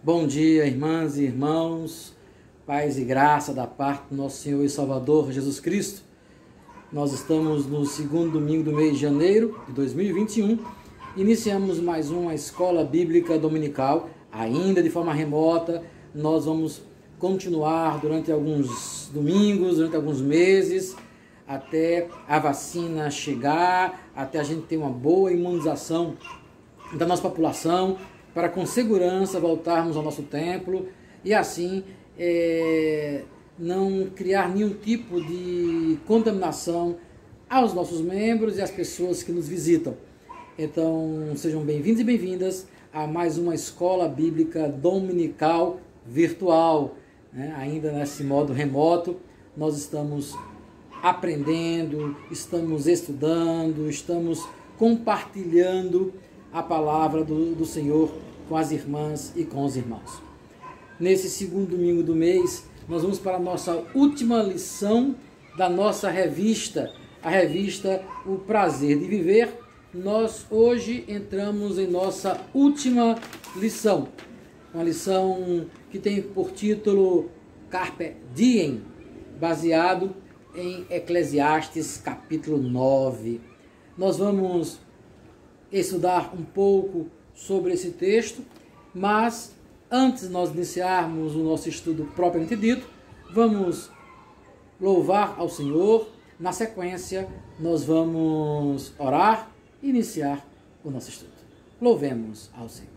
Bom dia, irmãs e irmãos, paz e graça da parte do nosso Senhor e Salvador Jesus Cristo. Nós estamos no segundo domingo do mês de janeiro de 2021. Iniciamos mais uma escola bíblica dominical, ainda de forma remota. Nós vamos continuar durante alguns domingos, durante alguns meses, até a vacina chegar, até a gente ter uma boa imunização da nossa população, para com segurança voltarmos ao nosso templo e assim não criar nenhum tipo de contaminação aos nossos membros e às pessoas que nos visitam. Então sejam bem-vindos e bem-vindas a mais uma escola bíblica dominical virtual, né? Ainda nesse modo remoto, nós estamos aprendendo, estamos estudando, estamos compartilhando a palavra do Senhor com as irmãs e com os irmãos. Nesse segundo domingo do mês, nós vamos para a nossa última lição da nossa revista, a revista O Prazer de Viver. Nós hoje entramos em nossa última lição, uma lição que tem por título Carpe Diem, baseado em Eclesiastes capítulo 9. Nós vamos estudar um pouco sobre esse texto, mas antes de nós iniciarmos o nosso estudo propriamente dito, vamos louvar ao Senhor. Na sequência, nós vamos orar e iniciar o nosso estudo. Louvemos ao Senhor.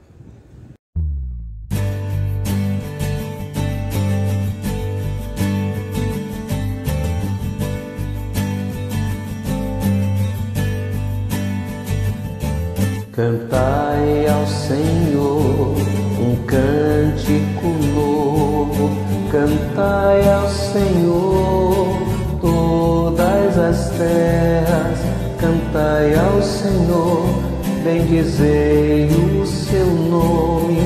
Cantai ao Senhor um cântico novo, cantai ao Senhor todas as terras, cantai ao Senhor, bendizei o seu nome,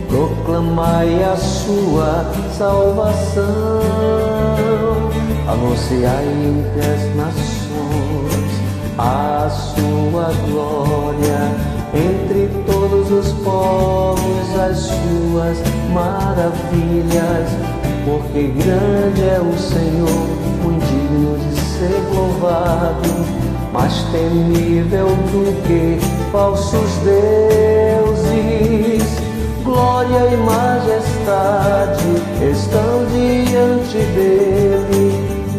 proclamai a sua salvação, anunciai entre as nações a sua glória, entre todos os povos as suas maravilhas, porque grande é o Senhor, muito digno de ser louvado, mais temível do que falsos deuses. Glória e majestade estão diante dele,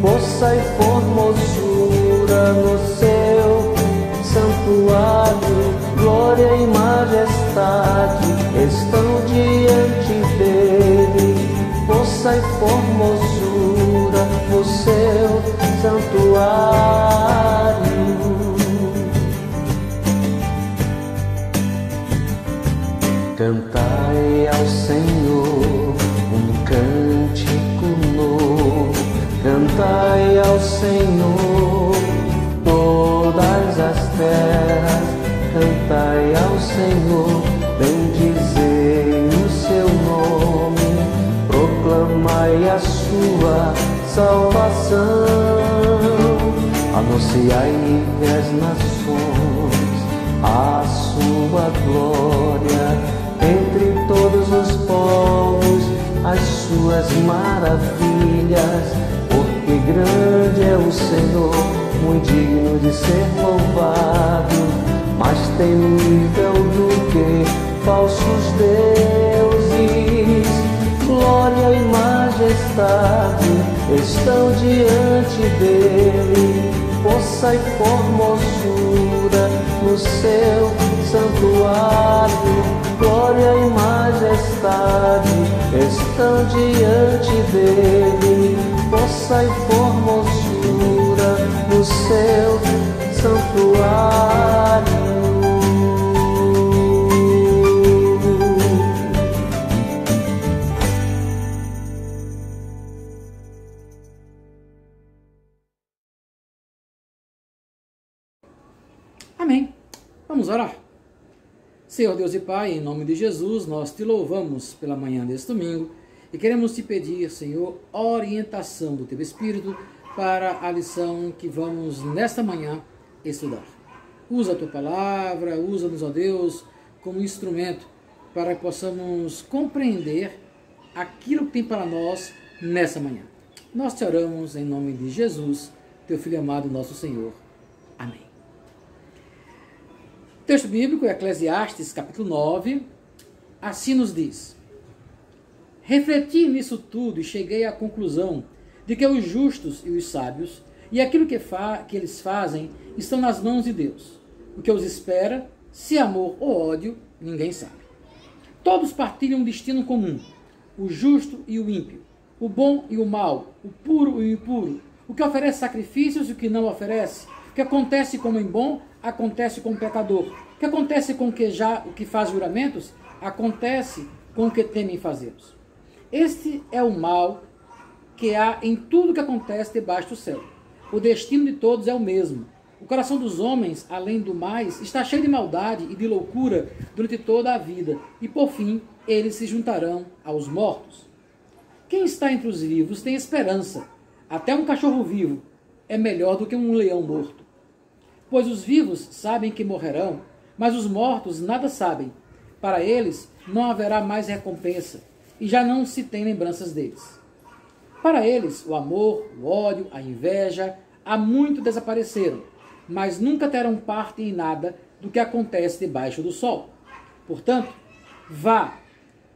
força e formosura no seu santuário. Glória e majestade estão diante dele, força e formosura no seu santuário. Cantai ao Senhor um cântico novo, cantai ao Senhor todas as terras, cantai ao Senhor, bendizei o seu nome, proclamai a sua salvação, anunciai entre as nações a sua glória, entre todos os povos as suas maravilhas, porque grande é o Senhor, muito digno de ser louvado, mais temível do que falsos deuses. Glória e majestade estão diante dele, força e formosura no seu santuário. Glória e majestade estão diante dele, força e formosura no seu santuário. Amém. Vamos orar. Senhor Deus e Pai, em nome de Jesus, nós te louvamos pela manhã deste domingo e queremos te pedir, Senhor, orientação do Teu Espírito para a lição que vamos nesta manhã estudar. Usa a Tua palavra, usa-nos, ó Deus, como instrumento para que possamos compreender aquilo que tem para nós nessa manhã. Nós te oramos em nome de Jesus, teu Filho amado, nosso Senhor. Amém. Texto bíblico, Eclesiastes, capítulo 9, assim nos diz: refleti nisso tudo e cheguei à conclusão de que os justos e os sábios e aquilo que eles fazem estão nas mãos de Deus. O que os espera, se amor ou ódio, ninguém sabe. Todos partilham um destino comum, o justo e o ímpio, o bom e o mal, o puro e o impuro, o que oferece sacrifícios e o que não oferece. O que acontece com o homem bom, acontece com o pecador. O que acontece com o que faz juramentos, acontece com o que temem fazê-los. Este é o mal que há em tudo que acontece debaixo do céu. O destino de todos é o mesmo. O coração dos homens, além do mais, está cheio de maldade e de loucura durante toda a vida, e por fim eles se juntarão aos mortos. Quem está entre os vivos tem esperança. Até um cachorro vivo é melhor do que um leão morto. Pois os vivos sabem que morrerão, mas os mortos nada sabem. Para eles não haverá mais recompensa, e já não se tem lembranças deles. Para eles, o amor, o ódio, a inveja, há muito desapareceram, mas nunca terão parte em nada do que acontece debaixo do sol. Portanto, vá,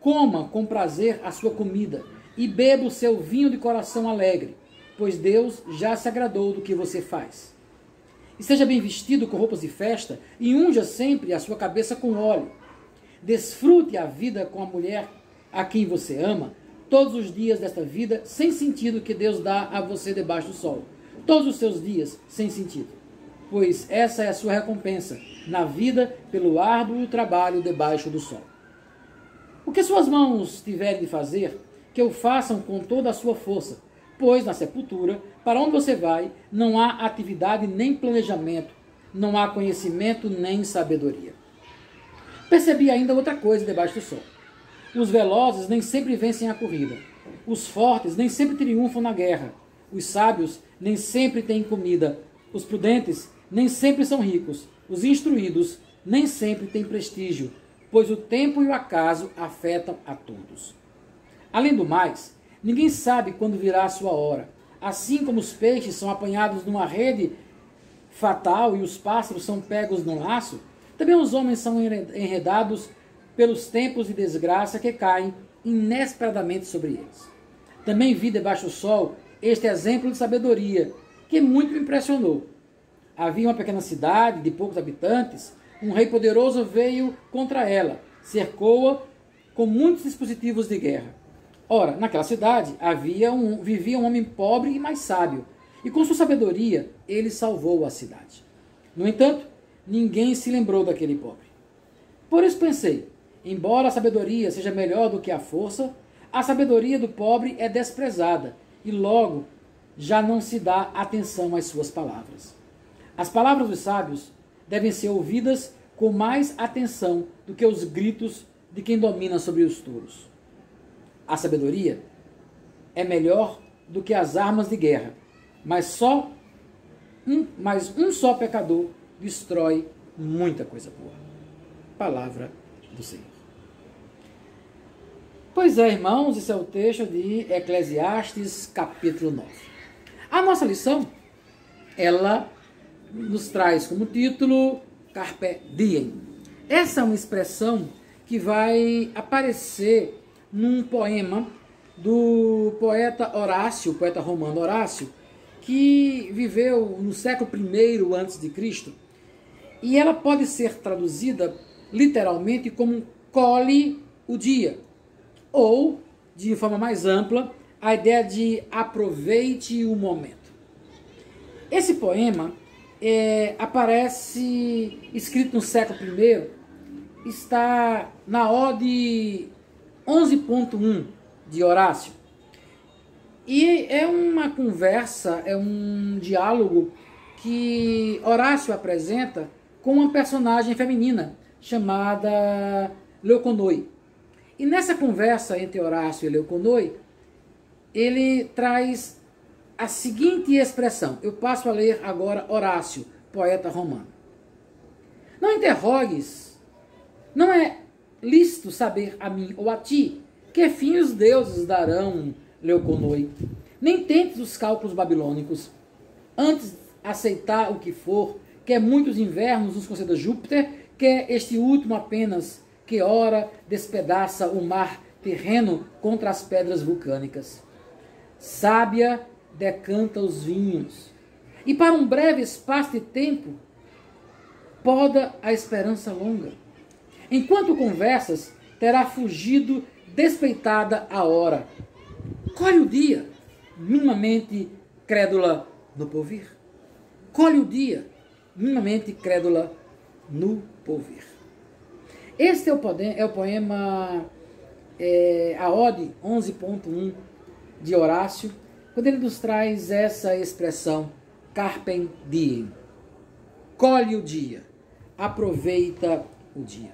coma com prazer a sua comida e beba o seu vinho de coração alegre, pois Deus já se agradou do que você faz. Esteja bem vestido com roupas de festa e unja sempre a sua cabeça com óleo. Desfrute a vida com a mulher a quem você ama, todos os dias desta vida sem sentido que Deus dá a você debaixo do sol. Todos os seus dias sem sentido. Pois essa é a sua recompensa na vida pelo árduo trabalho debaixo do sol. O que suas mãos tiverem de fazer, que o façam com toda a sua força, pois na sepultura, para onde você vai, não há atividade nem planejamento, não há conhecimento nem sabedoria. Percebi ainda outra coisa debaixo do sol. Os velozes nem sempre vencem a corrida. Os fortes nem sempre triunfam na guerra. Os sábios nem sempre têm comida. Os prudentes nem sempre são ricos. Os instruídos nem sempre têm prestígio, pois o tempo e o acaso afetam a todos. Além do mais, ninguém sabe quando virá a sua hora. Assim como os peixes são apanhados numa rede fatal e os pássaros são pegos num laço, também os homens são enredados pelos tempos de desgraça que caem inesperadamente sobre eles. Também vi debaixo do sol este exemplo de sabedoria, que muito me impressionou. Havia uma pequena cidade de poucos habitantes, um rei poderoso veio contra ela, cercou-a com muitos dispositivos de guerra. Ora, naquela cidade vivia um homem pobre e mais sábio, e com sua sabedoria ele salvou a cidade. No entanto, ninguém se lembrou daquele pobre. Por isso pensei, embora a sabedoria seja melhor do que a força, a sabedoria do pobre é desprezada, e logo já não se dá atenção às suas palavras. As palavras dos sábios devem ser ouvidas com mais atenção do que os gritos de quem domina sobre os touros. A sabedoria é melhor do que as armas de guerra, mas um só pecador destrói muita coisa boa. Palavra do Senhor. Pois é, irmãos, esse é o texto de Eclesiastes, capítulo 9. A nossa lição, ela nos traz como título Carpe Diem. Essa é uma expressão que vai aparecer num poema do poeta Horácio, poeta romano Horácio, que viveu no século I a.C., e ela pode ser traduzida literalmente como cole o dia, ou, de forma mais ampla, a ideia de aproveite o momento. Esse poema aparece escrito no século I, está na Ode 11.1 de Horácio. E é uma conversa, é um diálogo que Horácio apresenta com uma personagem feminina chamada Leuconoi. E nessa conversa entre Horácio e Leuconoi, ele traz a seguinte expressão. Eu passo a ler agora Horácio, poeta romano. Não interrogues, não é lícito saber a mim ou a ti, que fim os deuses darão, Leuconoi. Nem tentes os cálculos babilônicos. Antes aceitar o que for, quer muitos invernos nos conceda Júpiter, quer este último apenas, que ora despedaça o mar terreno contra as pedras vulcânicas. Sábia decanta os vinhos, e para um breve espaço de tempo poda a esperança longa. Enquanto conversas, terá fugido despeitada a hora. Colhe o dia, minimamente crédula no porvir. Colhe o dia, minimamente crédula no porvir. Este é o poema a Ode 11.1 de Horácio, quando ele nos traz essa expressão, carpem diem. Colhe o dia, aproveita o dia.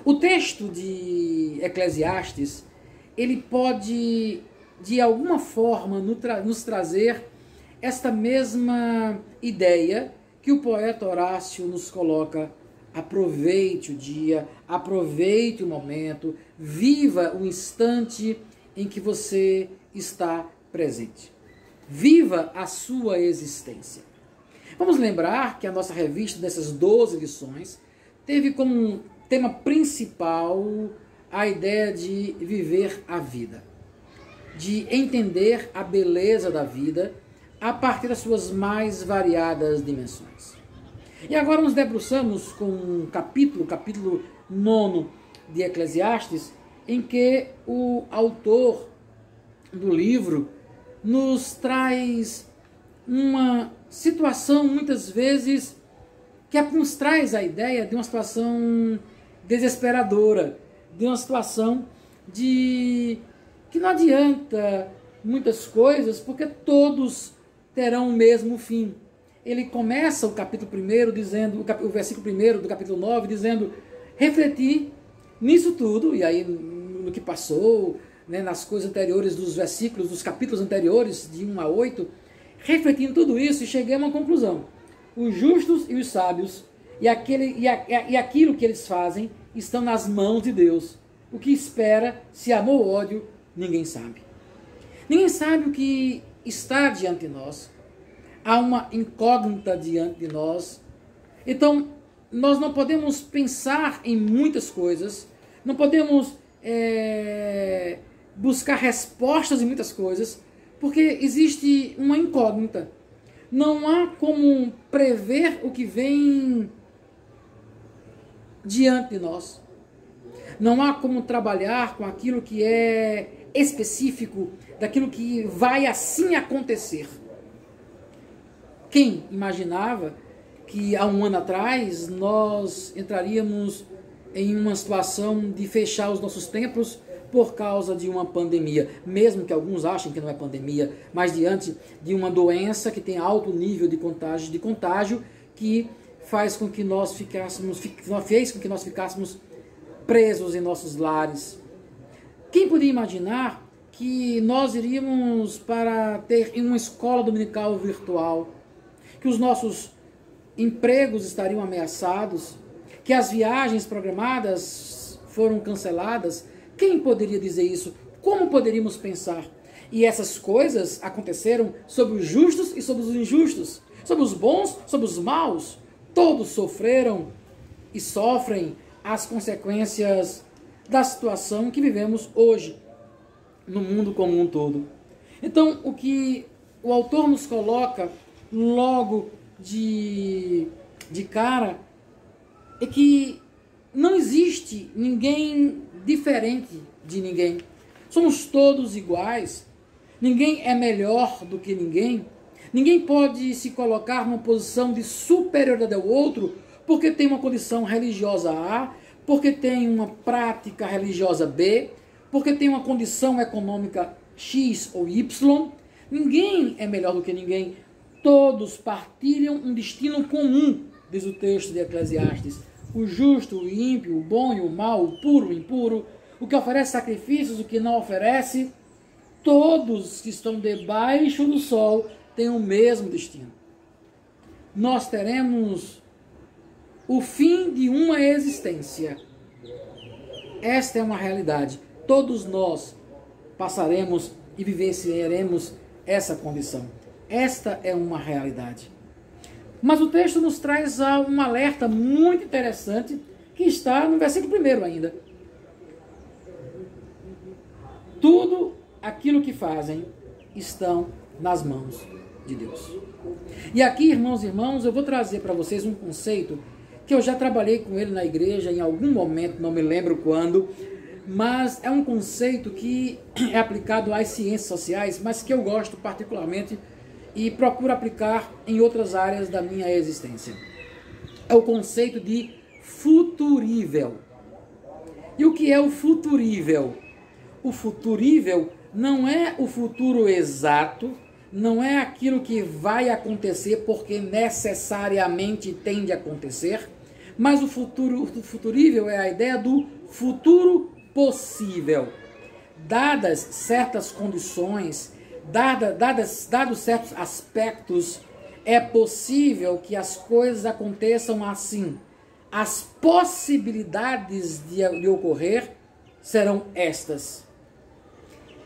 O texto de Eclesiastes, ele pode, de alguma forma, nos trazer esta mesma ideia que o poeta Horácio nos coloca. Aproveite o dia, aproveite o momento, viva o instante em que você está presente. Viva a sua existência. Vamos lembrar que a nossa revista, dessas 12 lições, teve como tema principal a ideia de viver a vida, de entender a beleza da vida a partir das suas mais variadas dimensões. E agora nos debruçamos com um capítulo 9 de Eclesiastes, em que o autor do livro nos traz uma situação, muitas vezes, que nos traz a ideia de uma situação desesperadora, de uma situação de que não adianta muitas coisas, porque todos terão o mesmo fim. Ele começa o capítulo 1 dizendo, o versículo 1 do capítulo 9, dizendo: refletir nisso tudo, e aí no que passou, né, nas coisas anteriores dos versículos, dos capítulos anteriores, de 1 a 8, refletindo tudo isso, e cheguei a uma conclusão. Os justos e os sábios, e aquilo que eles fazem, estão nas mãos de Deus. O que espera, se amor ou ódio, ninguém sabe. Ninguém sabe o que está diante de nós. Há uma incógnita diante de nós. Então, nós não podemos pensar em muitas coisas, não podemos buscar respostas em muitas coisas, porque existe uma incógnita. Não há como prever o que vem diante de nós. Não há como trabalhar com aquilo que é específico, daquilo que vai assim acontecer. Quem imaginava que há um ano atrás nós entraríamos em uma situação de fechar os nossos templos por causa de uma pandemia, mesmo que alguns achem que não é pandemia, mas diante de uma doença que tem alto nível de contágio que fez com que nós ficássemos presos em nossos lares. Quem podia imaginar que nós iríamos para ter uma escola dominical virtual, que os nossos empregos estariam ameaçados, que as viagens programadas foram canceladas? Quem poderia dizer isso? Como poderíamos pensar? E essas coisas aconteceram sobre os justos e sobre os injustos, sobre os bons, sobre os maus. Todos sofreram e sofrem as consequências da situação que vivemos hoje no mundo como um todo. Então, o que o autor nos coloca logo de cara é que não existe ninguém diferente de ninguém. Somos todos iguais. Ninguém é melhor do que ninguém. Ninguém pode se colocar numa posição de superioridade ao outro porque tem uma condição religiosa A, porque tem uma prática religiosa B, porque tem uma condição econômica X ou Y. Ninguém é melhor do que ninguém. Todos partilham um destino comum, diz o texto de Eclesiastes. O justo, o ímpio, o bom e o mau, o puro, o impuro, o que oferece sacrifícios, o que não oferece, todos que estão debaixo do sol têm o mesmo destino. Nós teremos o fim de uma existência. Esta é uma realidade. Todos nós passaremos e vivenciaremos essa condição. Esta é uma realidade. Mas o texto nos traz um alerta muito interessante que está no versículo 1 ainda. Tudo aquilo que fazem estão nas mãos de Deus. E aqui, irmãos e irmãos, eu vou trazer para vocês um conceito que eu já trabalhei com ele na igreja em algum momento, não me lembro quando, mas é um conceito que é aplicado às ciências sociais, mas que eu gosto particularmente e procuro aplicar em outras áreas da minha existência. É o conceito de futurível. E o que é o futurível? O futurível não é o futuro exato, não é aquilo que vai acontecer porque necessariamente tem de acontecer, mas o futurível é a ideia do futuro possível. Dadas certas condições, dados certos aspectos, é possível que as coisas aconteçam assim. As possibilidades de ocorrer serão estas.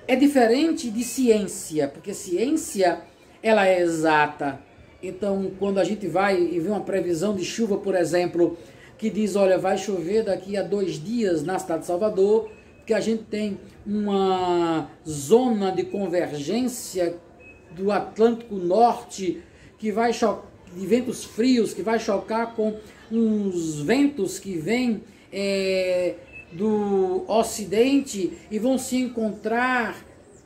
É diferente de ciência, porque ciência ela é exata. Então, quando a gente vai e vê uma previsão de chuva, por exemplo, que diz, olha, vai chover daqui a 2 dias na cidade de Salvador, que a gente tem uma zona de convergência do Atlântico Norte, que vai chocar, de ventos frios, que vai chocar com uns ventos que vêm do Ocidente e vão se encontrar,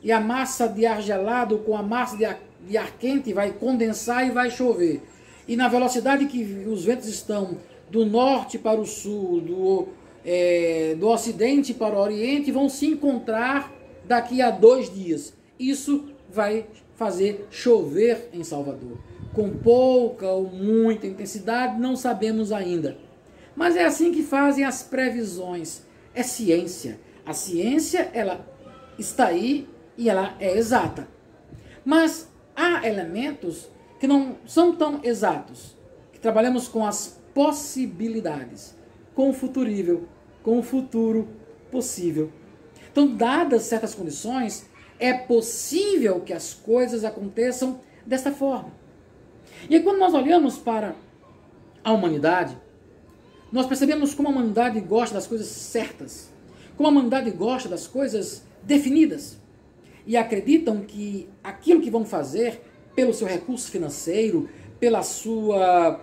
e a massa de ar gelado com a massa de ar quente vai condensar e vai chover. E na velocidade que os ventos estão do norte para o sul, do ocidente para o oriente, vão se encontrar daqui a 2 dias. Isso vai fazer chover em Salvador. Com pouca ou muita intensidade, não sabemos ainda. Mas é assim que fazem as previsões. É ciência. A ciência, ela está aí e ela é exata. Mas há elementos que não são tão exatos, que trabalhamos com as possibilidades, com o futurível, com o futuro possível. Então, dadas certas condições, é possível que as coisas aconteçam desta forma. E aí, quando nós olhamos para a humanidade, nós percebemos como a humanidade gosta das coisas certas, como a humanidade gosta das coisas definidas, e acreditam que aquilo que vão fazer, pelo seu recurso financeiro, pela sua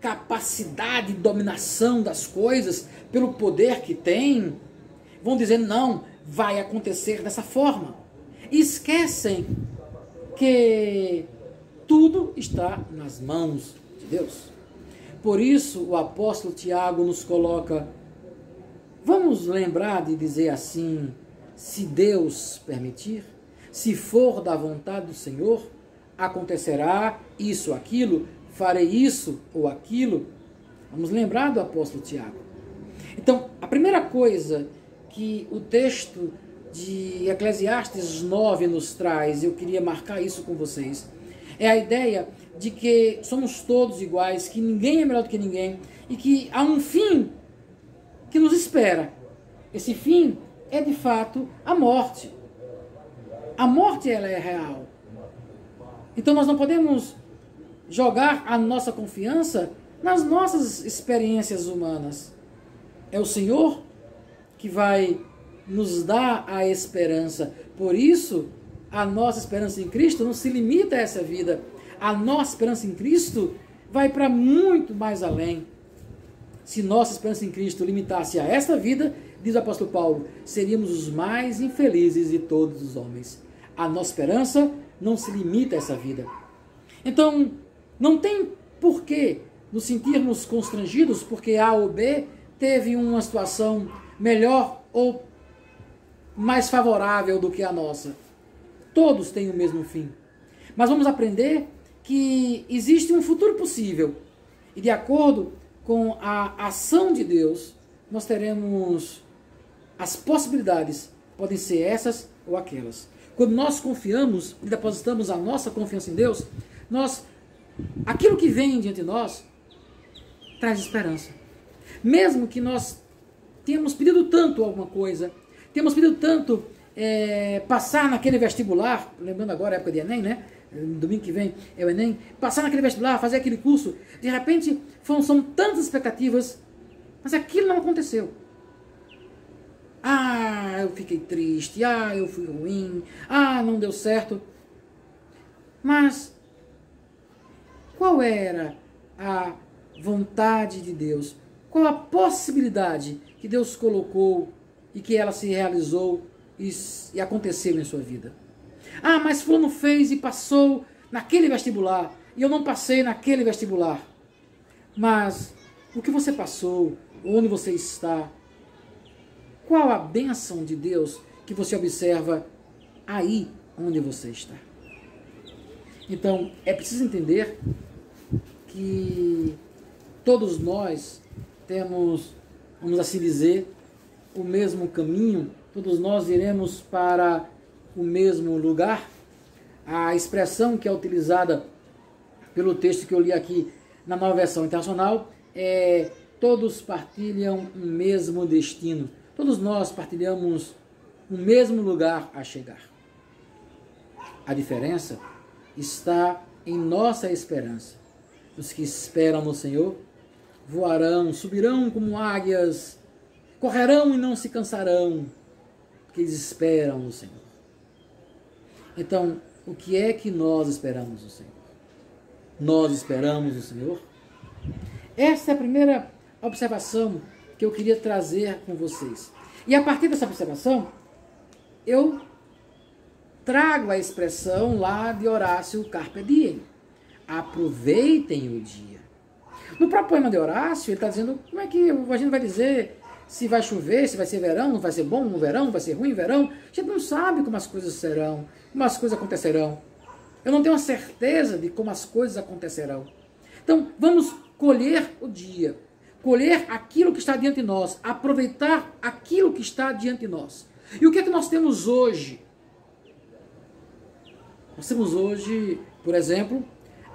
capacidade de dominação das coisas, pelo poder que tem, vão dizer, não, vai acontecer dessa forma. E esquecem que tudo está nas mãos de Deus. Por isso, o apóstolo Tiago nos coloca, vamos lembrar de dizer assim, se Deus permitir, se for da vontade do Senhor, acontecerá isso, aquilo, farei isso ou aquilo. Vamos lembrar do apóstolo Tiago. Então, a primeira coisa que o texto de Eclesiastes 9 nos traz, eu queria marcar isso com vocês, é a ideia de que somos todos iguais, que ninguém é melhor do que ninguém, e que há um fim que nos espera. Esse fim é, de fato, a morte. A morte, ela é real. Então nós não podemos jogar a nossa confiança nas nossas experiências humanas. É o Senhor que vai nos dar a esperança. Por isso, a nossa esperança em Cristo não se limita a essa vida. A nossa esperança em Cristo vai para muito mais além. Se nossa esperança em Cristo limitasse a esta vida, diz o apóstolo Paulo, seríamos os mais infelizes de todos os homens. A nossa esperança não se limita a essa vida. Então, não tem porquê nos sentirmos constrangidos porque A ou B teve uma situação melhor ou mais favorável do que a nossa. Todos têm o mesmo fim. Mas vamos aprender que existe um futuro possível. E de acordo com a ação de Deus, nós teremos as possibilidades. Podem ser essas ou aquelas. Quando nós confiamos e depositamos a nossa confiança em Deus, aquilo que vem diante de nós traz esperança. Mesmo que nós temos pedido tanto alguma coisa, temos pedido tanto passar naquele vestibular, lembrando agora a época de Enem, né? Domingo que vem é o Enem, passar naquele vestibular, fazer aquele curso, de repente são tantas expectativas, mas aquilo não aconteceu. Ah, eu fiquei triste, ah, eu fui ruim, ah, não deu certo. Mas qual era a vontade de Deus? Qual a possibilidade que Deus colocou e que ela se realizou e aconteceu em sua vida? Ah, mas fulano fez e passou naquele vestibular e eu não passei naquele vestibular. Mas o que você passou, onde você está, qual a bênção de Deus que você observa aí onde você está? Então, é preciso entender que todos nós temos, vamos assim dizer, o mesmo caminho, todos nós iremos para o mesmo lugar. A expressão que é utilizada pelo texto que eu li aqui na Nova Versão Internacional é: todos partilham o mesmo destino. Todos nós partilhamos o mesmo lugar a chegar. A diferença está em nossa esperança. Os que esperam no Senhor voarão, subirão como águias, correrão e não se cansarão, porque eles esperam no Senhor. Então, o que é que nós esperamos no Senhor? Nós esperamos no Senhor? Essa é a primeira observação que eu queria trazer com vocês. E a partir dessa observação, eu trago a expressão lá de Horácio Carpe Diem. Aproveitem o dia. No próprio poema de Horácio, ele está dizendo como é que a gente vai dizer se vai chover, se vai ser verão, não vai ser bom no verão, vai ser ruim no verão. A gente não sabe como as coisas serão, como as coisas acontecerão. Eu não tenho a certeza de como as coisas acontecerão. Então, vamos colher o dia, colher aquilo que está diante de nós, aproveitar aquilo que está diante de nós. E o que é que nós temos hoje? Nós temos hoje, por exemplo,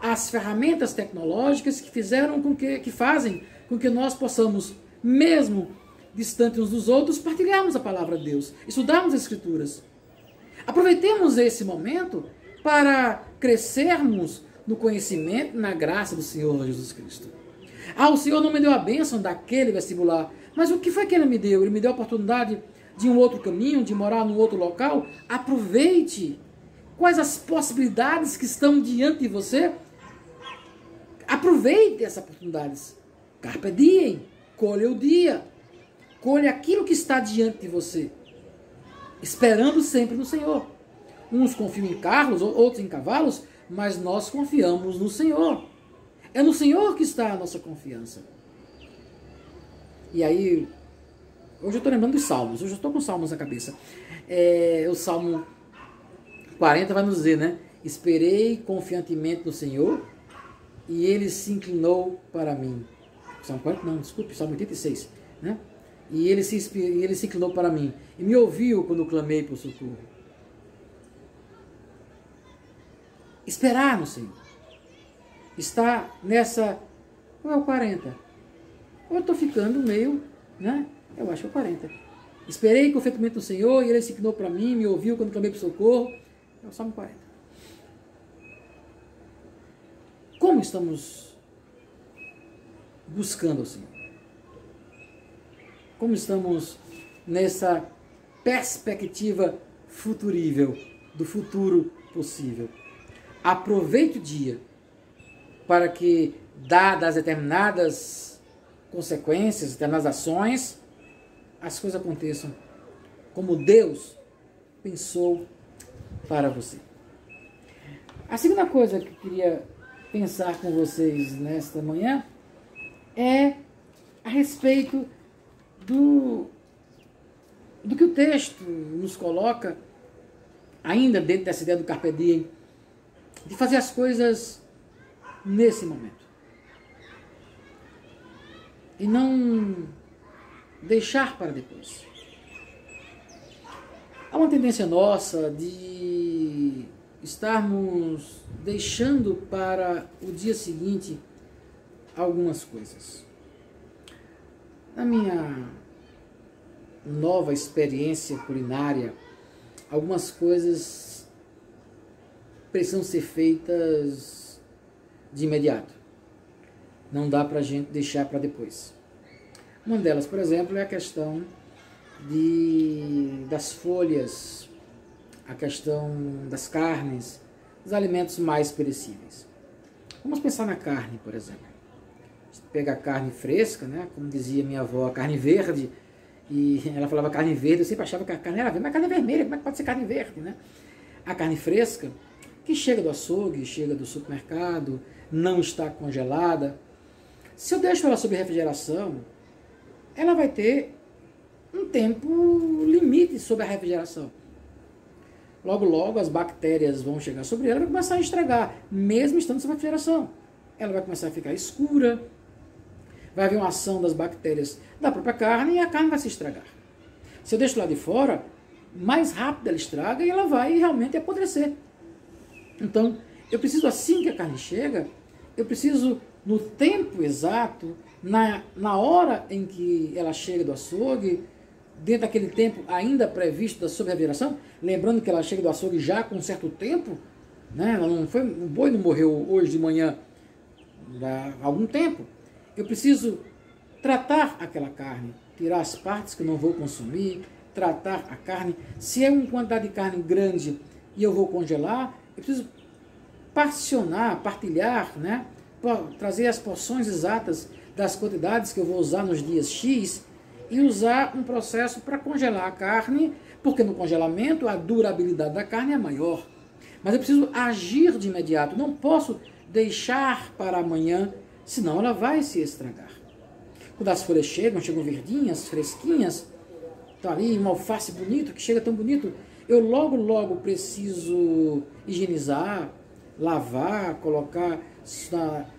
as ferramentas tecnológicas que fazem com que nós possamos, mesmo distantes uns dos outros, partilharmos a palavra de Deus, estudarmos as Escrituras. Aproveitemos esse momento para crescermos no conhecimento e na graça do Senhor Jesus Cristo. Ah, o Senhor não me deu a bênção daquele vestibular, mas o que foi que Ele me deu? Ele me deu a oportunidade de um outro caminho, de morar num outro local. Aproveite. Quais as possibilidades que estão diante de você? Aproveite essas oportunidades. Carpe diem. Colha o dia. Colha aquilo que está diante de você. Esperando sempre no Senhor. Uns confiam em carros, outros em cavalos, mas nós confiamos no Senhor. É no Senhor que está a nossa confiança. E aí, hoje eu estou lembrando dos salmos. Hoje eu estou com os salmos na cabeça. O Salmo 40 vai nos dizer, né? Esperei confiantemente no Senhor e Ele se inclinou para mim. Salmo 40, não, desculpe, Salmo 86, né? E ele se inclinou para mim e me ouviu quando eu clamei por socorro. Esperar no Senhor. Está nessa... Qual é o 40? Ou eu estou ficando meio, né? Eu acho que é o 40. Esperei confiantemente no Senhor e Ele se inclinou para mim, me ouviu quando clamei por socorro. É o Salmo 40. Como estamos buscando o Senhor? Como estamos nessa perspectiva futurível, do futuro possível? Aproveite o dia para que, dadas determinadas consequências, determinadas ações, as coisas aconteçam como Deus pensou para você. A segunda coisa que eu queria pensar com vocês nesta manhã é a respeito do que o texto nos coloca, ainda dentro dessa ideia do Carpe Diem, de fazer as coisas nesse momento. E não deixar para depois. Há uma tendência nossa de estarmos deixando para o dia seguinte algumas coisas. Na minha nova experiência culinária, algumas coisas precisam ser feitas de imediato. Não dá para a gente deixar para depois. Uma delas, por exemplo, é a questão das folhas, a questão das carnes, dos alimentos mais perecíveis. Vamos pensar na carne, por exemplo. Você pega a carne fresca, né? Como dizia minha avó, a carne verde, e ela falava carne verde, eu sempre achava que a carne era verde, mas a carne é vermelha, como é que pode ser carne verde, né? A carne fresca, que chega do açougue, chega do supermercado, não está congelada. Se eu deixo ela sob refrigeração, ela vai ter um tempo limite sobre a refrigeração. Logo, logo as bactérias vão chegar sobre ela e vai começar a estragar, mesmo estando sob refrigeração. Ela vai começar a ficar escura, vai haver uma ação das bactérias da própria carne e a carne vai se estragar. Se eu deixo lá de fora, mais rápido ela estraga e ela vai realmente apodrecer. Então, eu preciso, assim que a carne chega, eu preciso, no tempo exato, na hora em que ela chega do açougue, dentro daquele tempo ainda previsto da sobreviração, lembrando que ela chega do açougue já com um certo tempo, né? Ela não foi, o boi não morreu hoje de manhã, há algum tempo. Eu preciso tratar aquela carne, tirar as partes que eu não vou consumir, tratar a carne. Se é uma quantidade de carne grande e eu vou congelar, eu preciso partilhar, né? Trazer as porções exatas das quantidades que eu vou usar nos dias X e usar um processo para congelar a carne, porque no congelamento a durabilidade da carne é maior. Mas eu preciso agir de imediato, não posso deixar para amanhã, senão ela vai se estragar. Quando as folhas chegam verdinhas, fresquinhas, tá ali um alface bonito, que chega tão bonito, eu logo preciso higienizar, lavar, colocar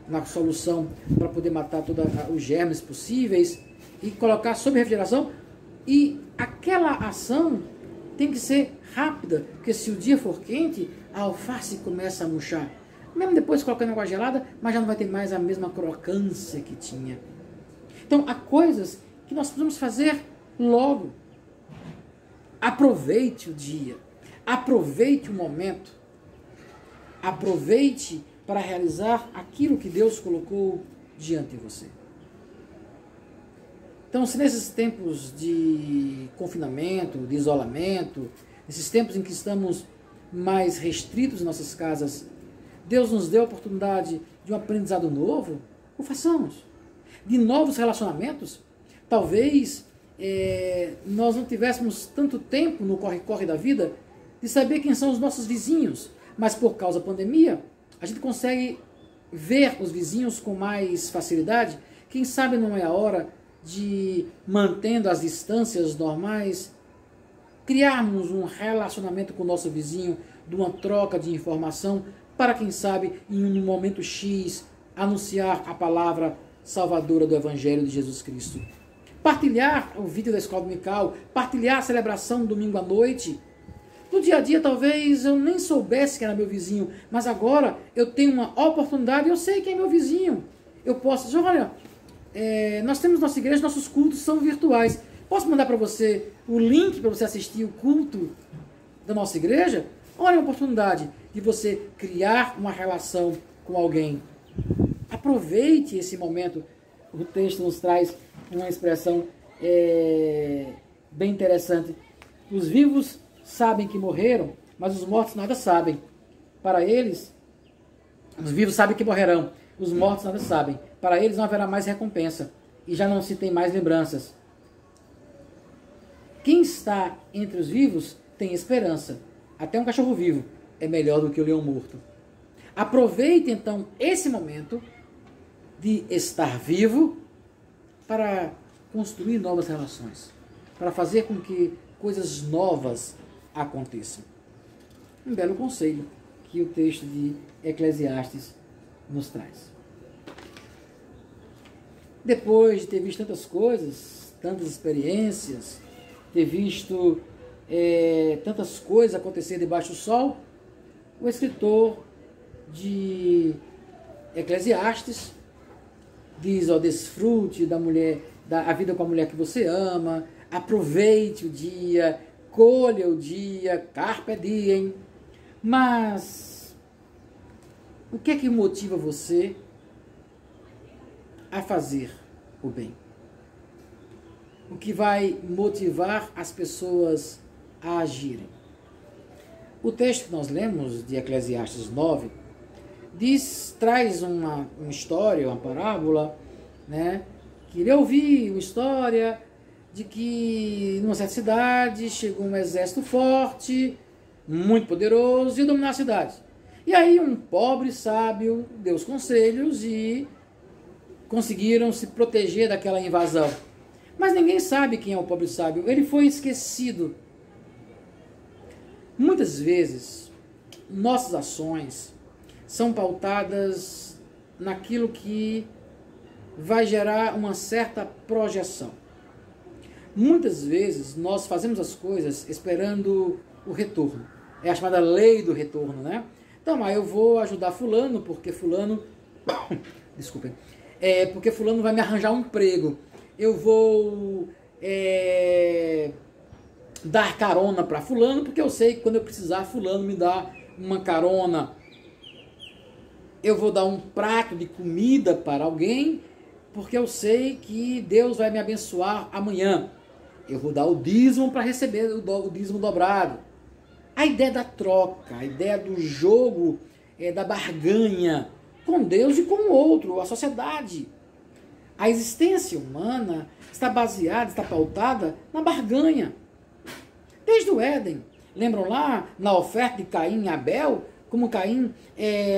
na solução para poder matar todos os germes possíveis e colocar sob refrigeração. E aquela ação tem que ser rápida, porque se o dia for quente, a alface começa a murchar. Mesmo depois colocando água gelada, mas já não vai ter mais a mesma crocância que tinha. Então, há coisas que nós precisamos fazer logo. Aproveite o dia, aproveite o momento, aproveite para realizar aquilo que Deus colocou diante de você. Então, se nesses tempos de confinamento, de isolamento, nesses tempos em que estamos mais restritos em nossas casas, Deus nos deu a oportunidade de um aprendizado novo, o façamos. De novos relacionamentos, talvez nós não tivéssemos tanto tempo no corre-corre da vida de saber quem são os nossos vizinhos, mas por causa da pandemia, a gente consegue ver os vizinhos com mais facilidade. Quem sabe não é a hora de, mantendo as distâncias normais, criarmos um relacionamento com o nosso vizinho, de uma troca de informação, para quem sabe, em um momento X, anunciar a palavra salvadora do Evangelho de Jesus Cristo. Partilhar o vídeo da escola dominical, partilhar a celebração domingo à noite. No dia a dia, talvez eu nem soubesse que era meu vizinho, mas agora eu tenho uma oportunidade, eu sei quem é meu vizinho. Eu posso dizer, olha, nós temos nossa igreja, nossos cultos são virtuais. Posso mandar para você o link para você assistir o culto da nossa igreja? Olha a oportunidade de você criar uma relação com alguém. Aproveite esse momento. O texto nos traz uma expressão bem interessante. Os vivos sabem que morreram, mas os mortos nada sabem. Para eles, os vivos sabem que morrerão, os mortos nada sabem. Para eles não haverá mais recompensa e já não se tem mais lembranças. Quem está entre os vivos tem esperança. Até um cachorro vivo é melhor do que o leão morto. Aproveite então esse momento de estar vivo para construir novas relações, para fazer com que coisas novas aconteçam. Um belo conselho que o texto de Eclesiastes nos traz. Depois de ter visto tantas coisas, tantas experiências, ter visto tantas coisas acontecer debaixo do sol, o escritor de Eclesiastes diz, desfrute da mulher, a vida com a mulher que você ama, aproveite o dia, colha o dia, carpe diem. Mas o que é que motiva você a fazer o bem? O que vai motivar as pessoas a agirem? O texto que nós lemos de Eclesiastes 9 traz uma história, uma parábola, né? Que ele ouviu uma história de que numa certa cidade chegou um exército forte, muito poderoso, e dominou a cidade. E aí um pobre sábio deu os conselhos e conseguiram se proteger daquela invasão. Mas ninguém sabe quem é o pobre sábio, ele foi esquecido. Muitas vezes, nossas ações são pautadas naquilo que vai gerar uma certa projeção. Muitas vezes nós fazemos as coisas esperando o retorno. É a chamada lei do retorno, né? Então, eu vou ajudar fulano porque fulano... Desculpem. Porque fulano vai me arranjar um emprego. Eu vou dar carona para fulano porque eu sei que quando eu precisar fulano me dá uma carona. Eu vou dar um prato de comida para alguém porque eu sei que Deus vai me abençoar amanhã. Eu vou dar o dízimo para receber o dízimo dobrado. A ideia da troca, a ideia do jogo, da barganha com Deus e com o outro, a sociedade. A existência humana está baseada, está pautada na barganha. Desde o Éden. Lembram lá na oferta de Caim e Abel? Como Caim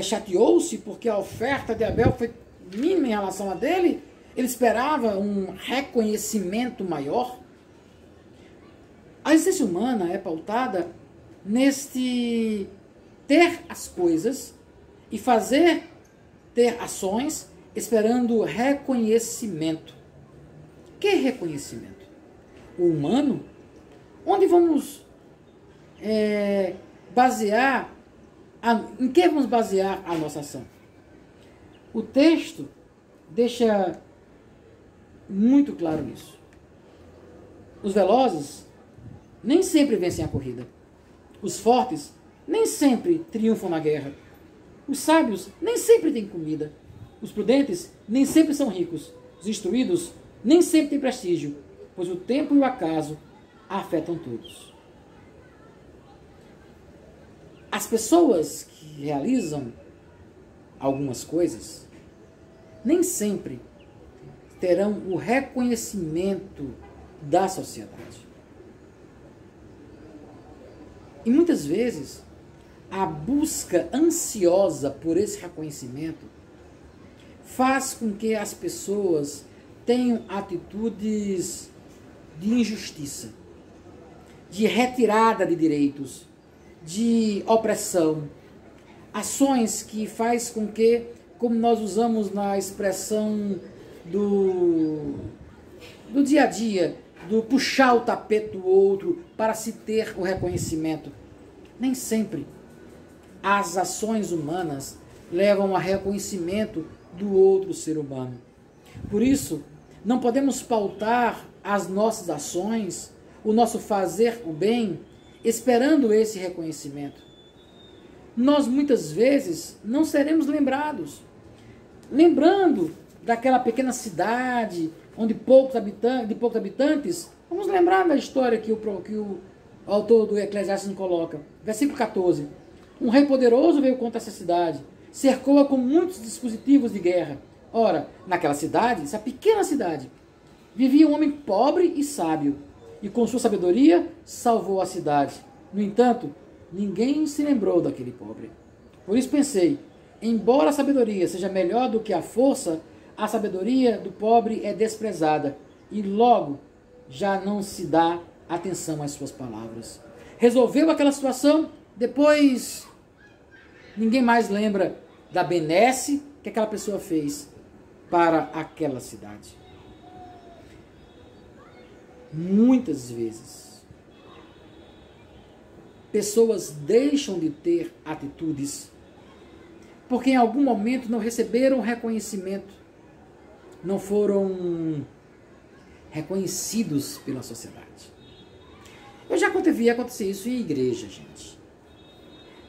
chateou-se porque a oferta de Abel foi mínima em relação a dele? Ele esperava um reconhecimento maior. A existência humana é pautada neste ter as coisas e ter ações esperando reconhecimento. Que reconhecimento? O humano? Onde vamos basear, em que vamos basear a nossa ação? O texto deixa muito claro isso. Os velozes nem sempre vencem a corrida. Os fortes nem sempre triunfam na guerra. Os sábios nem sempre têm comida. Os prudentes nem sempre são ricos. Os instruídos nem sempre têm prestígio, pois o tempo e o acaso afetam todos. As pessoas que realizam algumas coisas nem sempre terão o reconhecimento da sociedade. E muitas vezes a busca ansiosa por esse reconhecimento faz com que as pessoas tenham atitudes de injustiça, de retirada de direitos, de opressão, ações que faz com que, como nós usamos na expressão do dia a dia, do puxar o tapete do outro para se ter o reconhecimento. Nem sempre as ações humanas levam a reconhecimento do outro ser humano. Por isso, não podemos pautar as nossas ações, o nosso fazer o bem, esperando esse reconhecimento. Nós muitas vezes não seremos lembrados. Lembrando daquela pequena cidade onde poucos habitantes, vamos lembrar da história que o autor do Eclesiastes nos coloca. Versículo 14. Um rei poderoso veio contra essa cidade, cercou-a com muitos dispositivos de guerra. Ora, naquela cidade, essa pequena cidade, vivia um homem pobre e sábio, e com sua sabedoria salvou a cidade. No entanto, ninguém se lembrou daquele pobre. Por isso pensei, embora a sabedoria seja melhor do que a força, a sabedoria do pobre é desprezada, e logo já não se dá atenção às suas palavras. Resolveu aquela situação, depois ninguém mais lembra da benesse que aquela pessoa fez para aquela cidade. Muitas vezes, pessoas deixam de ter atitudes porque em algum momento não receberam reconhecimento, não foram reconhecidos pela sociedade. Eu já vi acontecer isso em igreja, gente.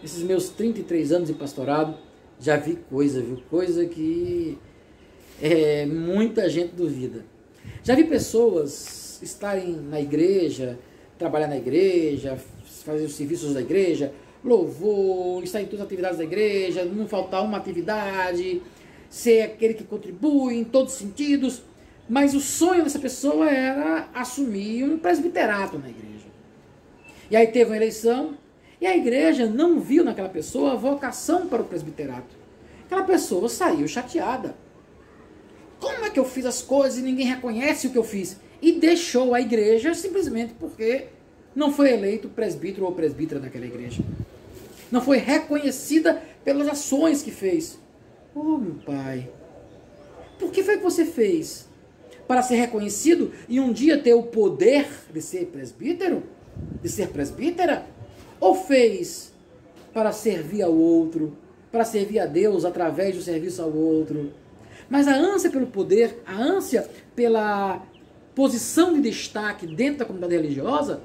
Nesses meus 33 anos de pastorado, já vi coisa, viu? Coisa que muita gente duvida. Já vi pessoas estarem na igreja, trabalhar na igreja, fazer os serviços da igreja, louvor, estar em todas as atividades da igreja, não faltar uma atividade, ser aquele que contribui em todos os sentidos, mas o sonho dessa pessoa era assumir um presbiterato na igreja. E aí teve uma eleição, e a igreja não viu naquela pessoa a vocação para o presbiterato. Aquela pessoa saiu chateada. Como é que eu fiz as coisas e ninguém reconhece o que eu fiz? E deixou a igreja simplesmente porque não foi eleito presbítero ou presbítera daquela igreja. Não foi reconhecida pelas ações que fez. Oh, meu pai, por que foi que você fez? Para ser reconhecido e um dia ter o poder de ser presbítero? De ser presbítera? Ou fez para servir ao outro, para servir a Deus através do serviço ao outro? Mas a ânsia pelo poder, a ânsia pela posição de destaque dentro da comunidade religiosa,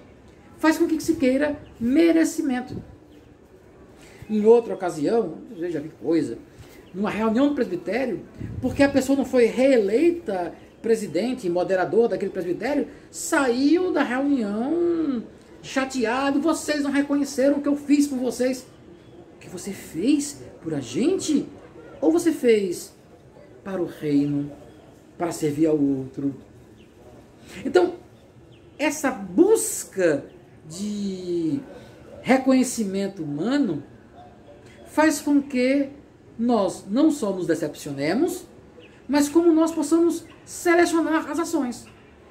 faz com que se queira merecimento. Em outra ocasião, eu já vi coisa, numa reunião do presbitério, porque a pessoa não foi reeleita presidente e moderador daquele presbitério, saiu da reunião chateado. Vocês não reconheceram o que eu fiz por vocês. O que você fez por a gente? Ou você fez para o reino, para servir ao outro? Então, essa busca de reconhecimento humano faz com que nós não só nos decepcionemos, mas como nós possamos selecionar as ações.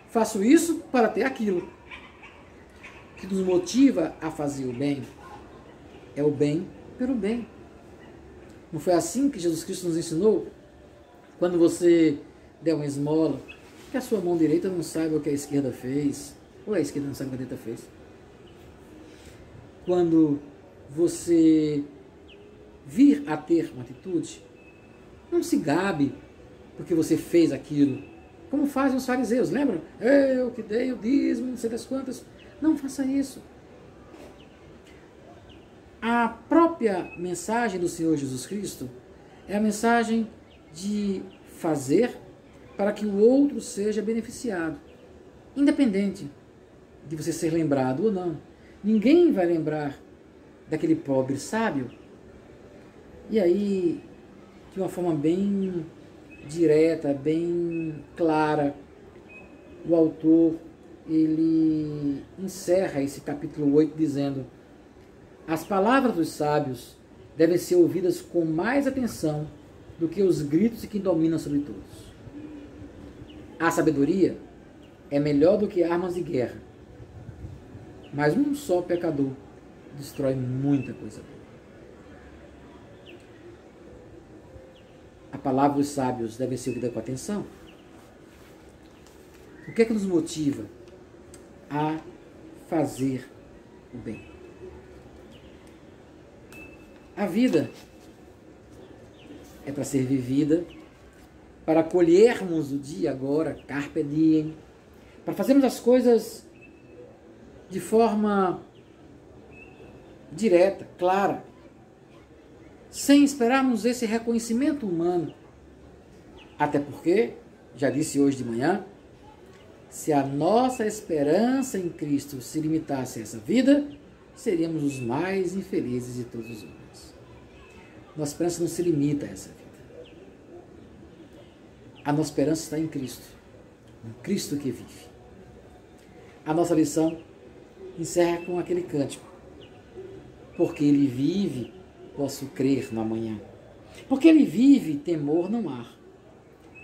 Faço isso para ter aquilo. O que nos motiva a fazer o bem é o bem pelo bem. Não foi assim que Jesus Cristo nos ensinou? Quando você der uma esmola, que a sua mão direita não saiba o que a esquerda fez, ou a esquerda não sabe o que a direita fez. Quando você vir a ter uma atitude, não se gabe porque você fez aquilo, como fazem os fariseus, lembram? Eu que dei o dízimo, não sei das quantas. Não faça isso. A própria mensagem do Senhor Jesus Cristo é a mensagem de fazer para que o outro seja beneficiado, independente de você ser lembrado ou não. Ninguém vai lembrar daquele pobre sábio. E aí, de uma forma bem direta, bem clara, o autor ele encerra esse capítulo 8 dizendo: as palavras dos sábios devem ser ouvidas com mais atenção do que os gritos que dominam sobre todos. A sabedoria é melhor do que armas de guerra, mas um só pecador destrói muita coisa boa. A palavra dos sábios deve ser ouvida com atenção. O que é que nos motiva a fazer o bem? A vida é para ser vivida, para colhermos o dia agora, carpe diem, para fazermos as coisas de forma direta, clara, sem esperarmos esse reconhecimento humano. Até porque, já disse hoje de manhã, se a nossa esperança em Cristo se limitasse a essa vida, seríamos os mais infelizes de todos os homens. Nossa esperança não se limita a essa vida. A nossa esperança está em Cristo, no Cristo que vive. A nossa lição encerra com aquele cântico: porque Ele vive, posso crer no amanhã. Porque Ele vive, temor não há.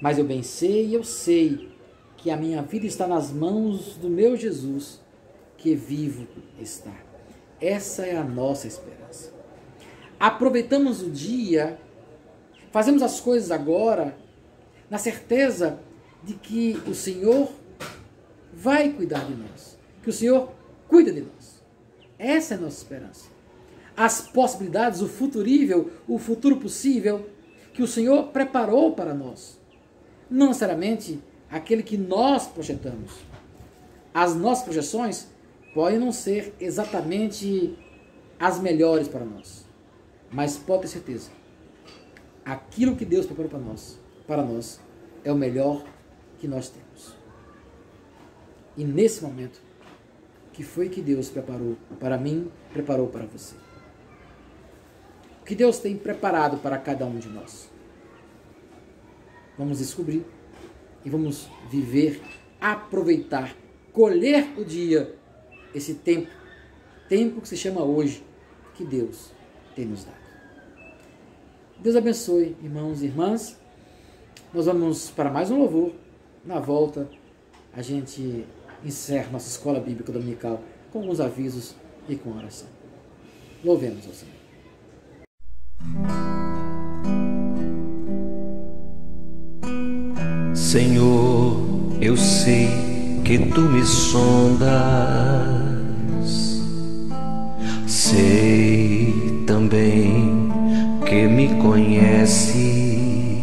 Mas eu bem sei e eu sei que a minha vida está nas mãos do meu Jesus, que vivo está. Essa é a nossa esperança. Aproveitamos o dia, fazemos as coisas agora, na certeza de que o Senhor vai cuidar de nós, que o Senhor cuida de nós. Essa é a nossa esperança. As possibilidades, o futurível, o futuro possível que o Senhor preparou para nós. Não necessariamente aquele que nós projetamos. As nossas projeções podem não ser exatamente as melhores para nós, mas pode ter certeza, aquilo que Deus preparou para nós é o melhor que nós temos. E nesse momento, o que foi que Deus preparou para mim, preparou para você? O que Deus tem preparado para cada um de nós? Vamos descobrir e vamos viver, aproveitar, colher o dia, esse tempo que se chama hoje, que Deus tem nos dado. Deus abençoe, irmãos e irmãs. Nós vamos para mais um louvor. Na volta, a gente encerra nossa escola bíblica dominical com alguns avisos e com oração. Louvemos ao Senhor. Senhor, eu sei que tu me sondas, sei também que me conheces.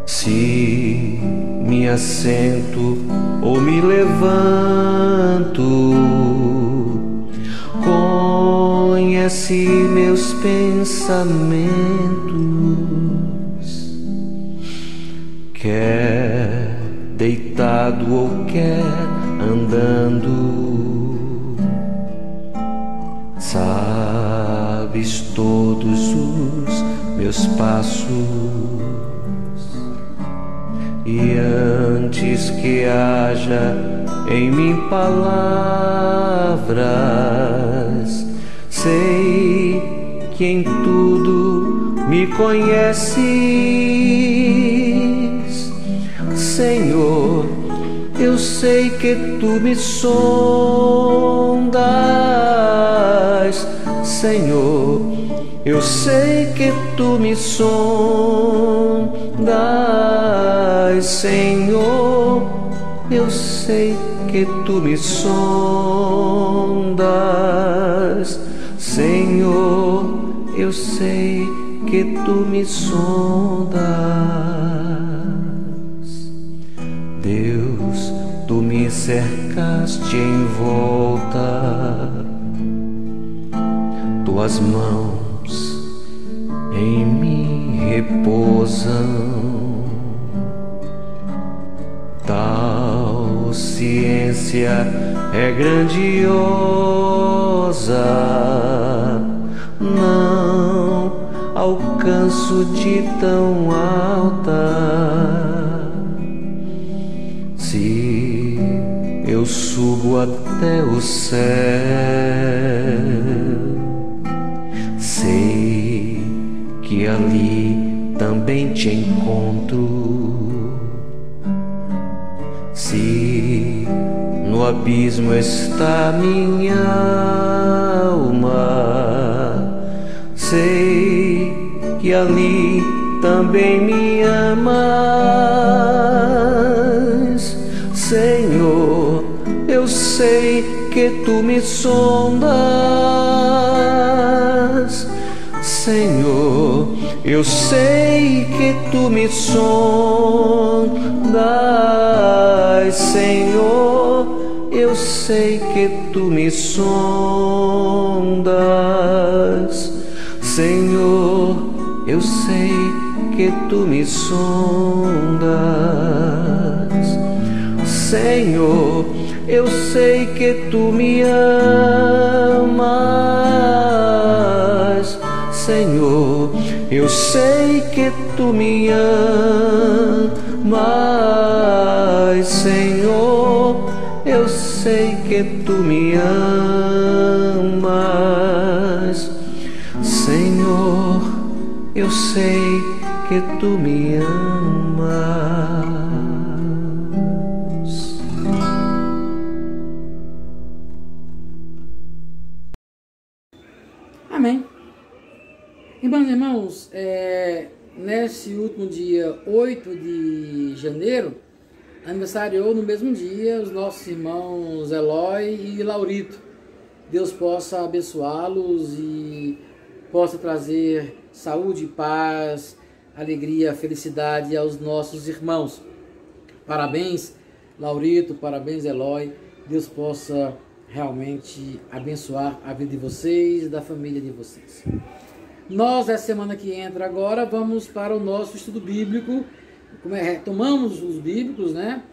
Se me assento ou me levanto, conhece meus pensamentos. Quer deitado ou quer andando, sabes todos os meus passos. E antes que haja em mim palavras, sei que em tudo me conheces. Senhor, eu sei que tu me sondas. Senhor, eu sei que tu me sondas. Senhor, eu sei que tu me sondas. Senhor, eu sei que tu me sondas. Deus, tu me cercaste em volta, tuas mãos em mim repousam. Tal ciência é grandiosa, não alcanço de tão alta. Se eu subo até o céu, sei que ali também te encontro. Se no abismo está minha alma, sei que ali também me amas. Senhor, eu sei que tu me sondas. Senhor, eu sei que tu me sondas. Senhor, eu sei que tu me sondas. Senhor, eu sei que tu me sondas. Senhor, eu sei que tu me amas. Senhor, eu sei que tu me amas. Senhor, eu sei que tu me amas. Senhor, eu sei que tu me amas. Amém. Irmãos e irmãos, nesse último dia 8 de janeiro, aniversariou no mesmo dia os nossos irmãos Eloy e Laurito. Deus possa abençoá-los e possa trazer saúde e paz alegria, felicidade aos nossos irmãos. Parabéns, Laurito, parabéns, Eloy. Deus possa realmente abençoar a vida de vocês e da família de vocês. Nós, essa semana que entra agora, vamos para o nosso estudo bíblico. Retomamos os bíblicos, né?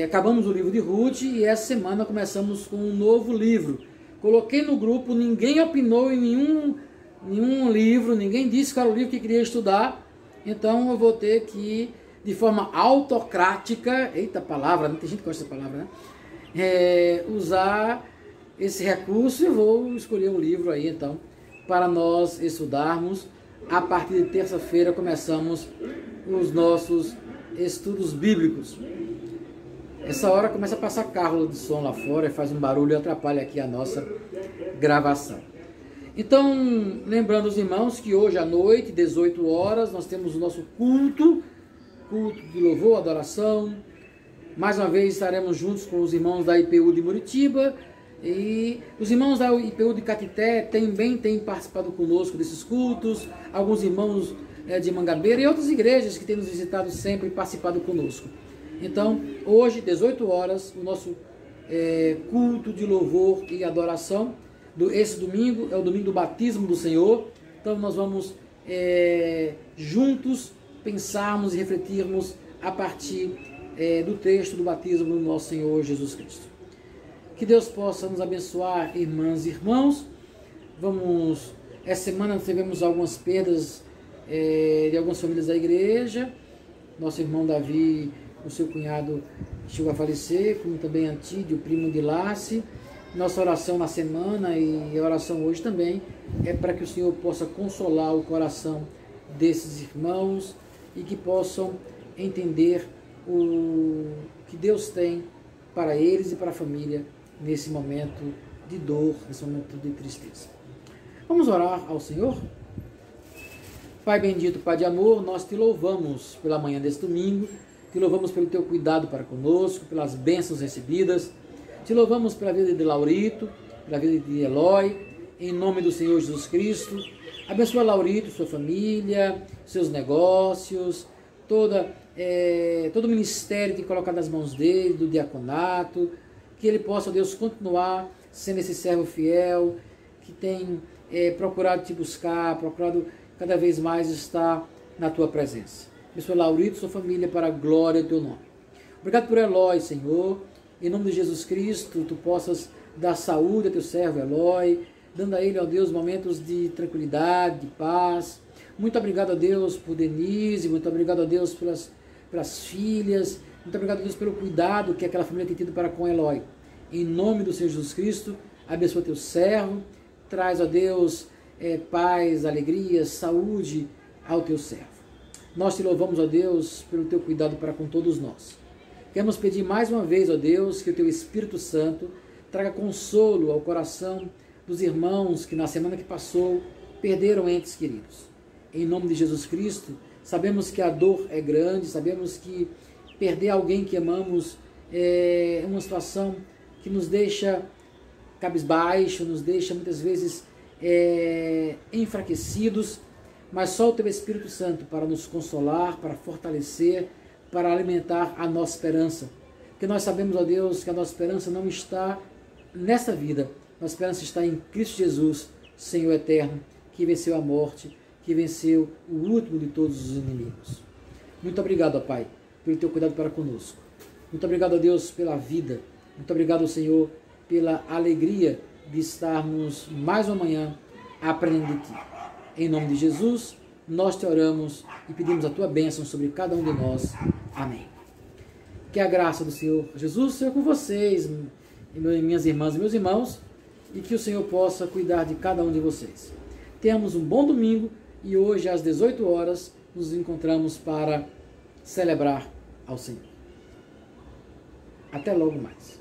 Acabamos o livro de Ruth e essa semana começamos com um novo livro. Coloquei no grupo, ninguém opinou em nenhum livro, ninguém disse qual era o livro que queria estudar. Então eu vou ter que, de forma autocrática, eita palavra, não tem gente que gosta dessa palavra, né? Usar esse recurso e vou escolher um livro aí, então, para nós estudarmos. A partir de terça-feira começamos os nossos estudos bíblicos. Essa hora começa a passar carro de som lá fora e faz um barulho e atrapalha aqui a nossa gravação. Então, lembrando os irmãos que hoje à noite, 18 horas, nós temos o nosso culto de louvor, adoração. Mais uma vez estaremos juntos com os irmãos da IPU de Muritiba e os irmãos da IPU de Catité também têm participado conosco desses cultos, alguns irmãos de Mangabeira e outras igrejas que têm nos visitado sempre e participado conosco. Então, hoje, 18 horas, o nosso culto de louvor e adoração. Esse domingo é o domingo do batismo do Senhor. Então, nós vamos juntos pensarmos e refletirmos a partir do texto do batismo do nosso Senhor Jesus Cristo. Que Deus possa nos abençoar, irmãs e irmãos. Essa semana nós tivemos algumas perdas de algumas famílias da igreja. Nosso irmão Davi, o seu cunhado, chegou a falecer, como também Antídio, primo de Lace. Nossa oração na semana e a oração hoje também é para que o Senhor possa consolar o coração desses irmãos e que possam entender o que Deus tem para eles e para a família nesse momento de dor, nesse momento de tristeza. Vamos orar ao Senhor? Pai bendito, Pai de amor, nós te louvamos pela manhã desse domingo, te louvamos pelo teu cuidado para conosco, pelas bênçãos recebidas, te louvamos pela vida de Laurito, pela vida de Eloy, em nome do Senhor Jesus Cristo. Abençoa Laurito, sua família, seus negócios, todo o ministério que coloca nas mãos dele, do diaconato, que ele possa, Deus, continuar sendo esse servo fiel, que tem procurado te buscar, procurado cada vez mais estar na tua presença. Abençoa Laurito, sua família, para a glória do teu nome. Obrigado por Eloy, Senhor. Em nome de Jesus Cristo, tu possas dar saúde a teu servo Eloy, dando a ele, ó Deus, momentos de tranquilidade, de paz. Muito obrigado a Deus por Denise, muito obrigado a Deus pelas filhas, muito obrigado a Deus pelo cuidado que aquela família tem tido para com Eloy. Em nome do Senhor Jesus Cristo, abençoa teu servo, traz, ó Deus, paz, alegria, saúde ao teu servo. Nós te louvamos, ó Deus, pelo teu cuidado para com todos nós. Queremos pedir mais uma vez, ó Deus, que o teu Espírito Santo traga consolo ao coração dos irmãos que na semana que passou perderam entes queridos. Em nome de Jesus Cristo, sabemos que a dor é grande, sabemos que perder alguém que amamos é uma situação que nos deixa cabisbaixo, nos deixa muitas vezes enfraquecidos, mas só o teu Espírito Santo para nos consolar, para fortalecer, para alimentar a nossa esperança. Porque nós sabemos, ó Deus, que a nossa esperança não está nessa vida. Nossa esperança está em Cristo Jesus, Senhor eterno, que venceu a morte, que venceu o último de todos os inimigos. Muito obrigado, ó Pai, pelo teu cuidado para conosco. Muito obrigado, ó Deus, pela vida. Muito obrigado, Senhor, pela alegria de estarmos mais uma manhã aprendendo de Ti. Em nome de Jesus, nós te oramos e pedimos a Tua bênção sobre cada um de nós. Amém. Que a graça do Senhor Jesus seja com vocês, minhas irmãs e meus irmãos, e que o Senhor possa cuidar de cada um de vocês. Tenhamos um bom domingo e hoje às 18 horas nos encontramos para celebrar ao Senhor. Até logo mais.